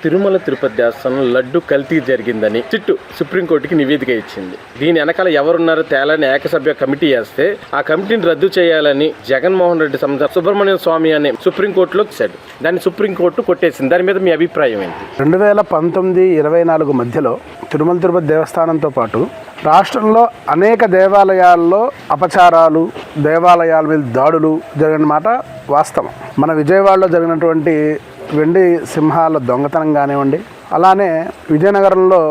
తిరుమల తిరుపతి దేవస్థానం లడ్డు కల్తీ జరిగిందని సిట్టు సుప్రీంకోర్టుకి నివేదిక ఇచ్చింది. దీని వెనకాల ఎవరున్నారో తేలని ఏకసభ్య కమిటీ వేస్తే ఆ కమిటీని రద్దు చేయాలని జగన్మోహన్ రెడ్డి సంబంధ సుబ్రహ్మణ్యం స్వామి అనే సుప్రీంకోర్టులో ఇచ్చాడు. దాన్ని సుప్రీంకోర్టు కొట్టేసింది. దాని మీద మీ అభిప్రాయం ఏంటి? 2019-24 మధ్యలో తిరుమల తిరుపతి దేవస్థానంతో పాటు రాష్ట్రంలో అనేక దేవాలయాల్లో అపచారాలు, దేవాలయాల మీద దాడులు జరిగిన మాట వాస్తవం. మన విజయవాడలో జరిగినటువంటి వెండి సింహాల దొంగతనం కానివ్వండి, అలానే విజయనగరంలో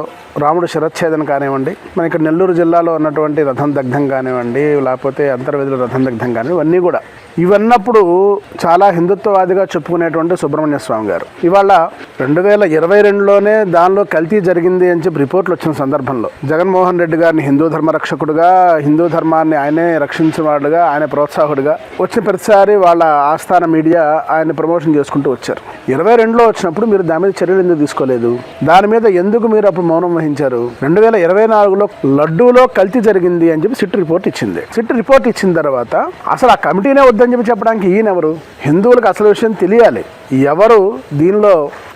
రాముడు శిరచ్ఛేదన కానివ్వండి, మన ఇక్కడ నెల్లూరు జిల్లాలో ఉన్నటువంటి రథం దగ్ధం కానివ్వండి, లేకపోతే అంతర్వేదిలో రథం దగ్ధం కానివ్వండి, ఇవన్నీ కూడా ఇవన్నప్పుడు చాలా హిందుత్వవాదిగా చెప్పుకునేటువంటి సుబ్రహ్మణ్య స్వామి గారు ఇవాళ 2022లోనే దానిలో కల్తీ జరిగింది అని చెప్పి రిపోర్ట్లు వచ్చిన సందర్భంలో జగన్మోహన్ రెడ్డి గారిని హిందూ ధర్మ రక్షకుడుగా, హిందూ ధర్మాన్ని ఆయనే రక్షించిన వాడుగా, ఆయన ప్రోత్సాహకుడిగా వచ్చిన ప్రతిసారి వాళ్ళ ఆస్థాన మీడియా ఆయన ప్రమోషన్ చేసుకుంటూ వచ్చారు. 22లో వచ్చినప్పుడు మీరు దాని మీద చర్యలు ఎందుకు తీసుకోలేదు? దాని మీద ఎందుకు మీరు అప్పుడు మౌనం వహించారు? 2024లో లడ్డూలో కల్తీ జరిగింది అని చెప్పి సిట్ రిపోర్ట్ ఇచ్చింది. సిట్ రిపోర్ట్ ఇచ్చిన తర్వాత అసలు ఆ కమిటీనే వద్దని చెప్పి చెప్పడానికి ఈయనెవరు? హిందువులకు అసలు విషయం తెలియాలి, ఎవరు దీనిలో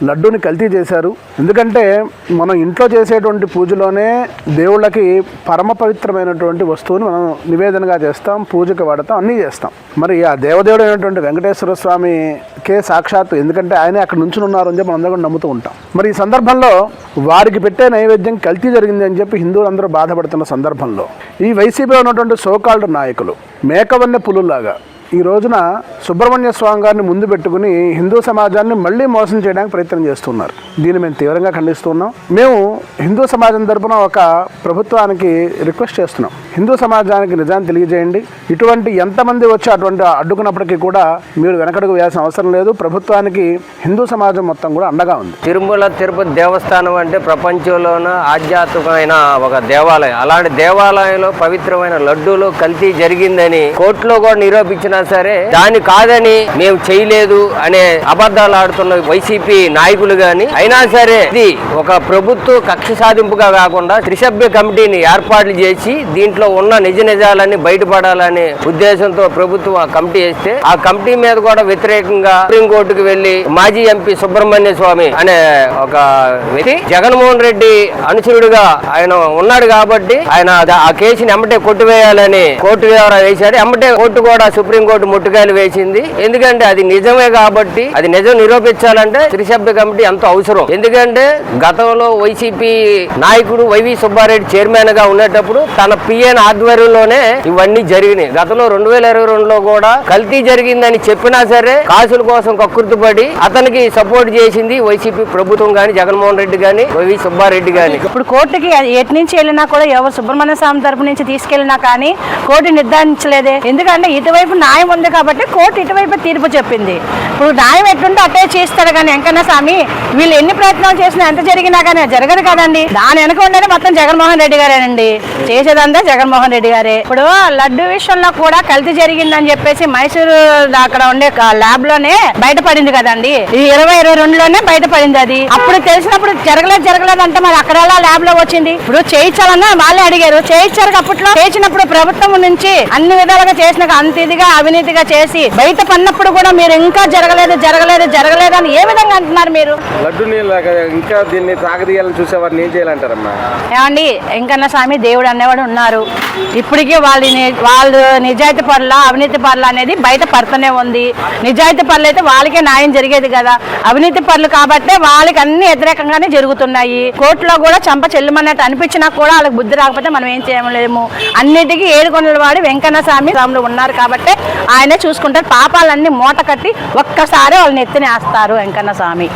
లడ్డూని కల్తీ చేశారు. ఎందుకంటే మనం ఇంట్లో చేసేటువంటి పూజలోనే దేవుళ్ళకి పరమ పవిత్రమైనటువంటి వస్తువుని మనం నివేదనగా చేస్తాం, పూజకి వాడతాం, అన్నీ చేస్తాం. మరి ఆ దేవదేవుడు అయినటువంటి వెంకటేశ్వర స్వామికే సాక్షాత్తు, ఎందుకంటే ఆయనే అక్కడ నుంచుని ఉన్నారు అని చెప్పి అందరం నమ్ముతూ ఉంటాం. మరి ఈ సందర్భంలో వారికి పెట్టే నైవేద్యం కల్తీ జరిగింది అని చెప్పి హిందువులందరూ బాధపడుతున్న సందర్భంలో ఈ వైసీపీలో ఉన్నటువంటి సోకాల్డ్ నాయకులు మేకవన్నె పులులాగా ఈ రోజున సుబ్రహ్మణ్య స్వామి గారిని ముందు పెట్టుకుని హిందూ సమాజాన్ని మళ్ళీ మోసం చేయడానికి ప్రయత్నం చేస్తున్నారు. దీన్ని మేము తీవ్రంగా ఖండిస్తున్నాం. మేము హిందూ సమాజం తరపున ఒక ప్రభుత్వానికి రిక్వెస్ట్ చేస్తున్నాం, హిందూ సమాజానికి నిజాన్ని తెలియజేయండి. ఇటువంటి ఎంతమంది వచ్చి అటువంటి అడ్డుకున్నప్పటికీ కూడా మీరు వెనకడుగు వేయాల్సిన అవసరం లేదు. ప్రభుత్వానికి హిందూ సమాజం మొత్తం కూడా అండగా ఉంది. తిరుమల తిరుపతి దేవస్థానం అంటే ప్రపంచంలోనే ఆధ్యాత్మికమైన ఒక దేవాలయం. అలాంటి దేవాలయంలో పవిత్రమైన లడ్డూలు కల్తీ జరిగిందని కోర్టులో కూడా నిరూపించిన సరే దాన్ని కాదని మేము చేయలేదు అనే అబద్ధాలు ఆడుతున్న వైసీపీ నాయకులు గాని అయినా సరే ఇది ఒక ప్రభుత్వ కక్ష సాధింపుగా కాకుండా త్రిసభ్య కమిటీని ఏర్పాట్లు చేసి దీంట్లో ఉన్న నిజ నిజాలన్నీ బయటపడాలనే ఉద్దేశంతో ప్రభుత్వం ఆ కమిటీ వేస్తే ఆ కమిటీ మీద కూడా వ్యతిరేకంగా సుప్రీంకోర్టుకు వెళ్లి మాజీ ఎంపీ సుబ్రహ్మణ్య స్వామి అనే ఒక వ్యక్తి జగన్మోహన్ రెడ్డి అనుచరుడుగా ఆయన ఉన్నాడు కాబట్టి ఆయన ఆ కేసుని ఎమ్మటే కొట్టివేయాలని కోర్టు వ్యవహారం వేశారు. ఎమ్మటే కోర్టు కూడా సుప్రీంకోర్టు ముట్టుకాయలు వేసింది. ఎందుకంటే అది నిజమే కాబట్టి అది నిజం నిరూపించాలంటే త్రిసభ్య కమిటీ ఎంతో అవసరం. ఎందుకంటే గతంలో వైసీపీ నాయకుడు వైవి సుబ్బారెడ్డి చైర్మన్ గా ఉండేటప్పుడు తన పిఎన్ ఆధ్వర్యంలోనే ఇవన్నీ జరిగినాయి. గతంలో 2022లో కూడా కల్తీ జరిగిందని చెప్పినా సరే కాసుల కోసం కక్కుర్తిపడి అతనికి సపోర్ట్ చేసింది వైసీపీ ప్రభుత్వం గాని, జగన్మోహన్ రెడ్డి గాని, వైవి సుబ్బారెడ్డి గాని. ఇప్పుడు కోర్టుకి ఎటు నుంచి వెళ్ళినా కూడా ఎవరు సుబ్రహ్మణ్య స్వామి తరపు నుంచి తీసుకెళ్ళినా కానీ కోర్టు నిర్ధారించలేదే. ఎందుకంటే ఇటువైపు న్యాయం ఉంది కాబట్టి కోర్టు ఇటువైపు తీర్పు చెప్పింది. ఇప్పుడు న్యాయం ఎట్లుంటే అట్టే చేస్తాడు కానీ వెంకన్న స్వామి వీళ్ళు ఎన్ని ప్రయత్నాలు చేసినా ఎంత జరిగినా కానీ జరగదు కదండి. దాని వెనక ఉండేది మొత్తం జగన్మోహన్ రెడ్డి గారేనండి, చేసేదంతా జగన్మోహన్ రెడ్డి గారే. ఇప్పుడు లడ్డు విషయంలో కూడా కల్తీ జరిగిందని చెప్పేసి మైసూరు అక్కడ ఉండే ల్యాబ్ లోనే బయటపడింది కదండి. 2022లోనే బయటపడింది. అది అప్పుడు తెలిసినప్పుడు జరగలేదు అంటే మరి అక్కడ ల్యాబ్ లో వచ్చింది. ఇప్పుడు చేయించాలన్నా వాళ్ళే అడిగారు, చేయించారు. అప్పట్లో చేయించినప్పుడు ప్రభుత్వం నుంచి అన్ని విధాలుగా చేసినాక అంత ఇదిగా అవినీతిగా చేసి బయట పడినప్పుడు కూడా మీరు ఇంకా జరగలేదు అని ఏ విధంగా అంటున్నారు మీరు? లడ్డుని ఇంకా దీన్ని తాగదీయాలని చూసేవారిని ఏం చేయాలంటారమ్మా? ఏమండి, వెంకన్న స్వామి దేవుడు అనేవాడు ఉన్నారు. ఇప్పటికీ వాళ్ళు నిజాయితీ పరుల అవినీతి పరుల అనేది బయట పడుతూనే ఉంది. నిజాయితీ పరులు అయితే వాళ్ళకే న్యాయం జరిగేది కదా. అవినీతి పరులు కాబట్టి వాళ్ళకి అన్ని వ్యతిరేకంగానే జరుగుతున్నాయి. కోర్టులో కూడా చంప చెల్లుమన్నట్టు అనిపించినా కూడా వాళ్ళకి బుద్ధి రాకపోతే మనం ఏం చేయలేము. అన్నిటికీ ఏడుకొండల వాడి వెంకన్న స్వామి రాములు ఉన్నారు కాబట్టి ఆయనే చూసుకుంటారు. పాపాలన్నీ మూట కట్టి ఒక్కసారి వాళ్ళని ఎత్తినేస్తారు వెంకన్న స్వామి.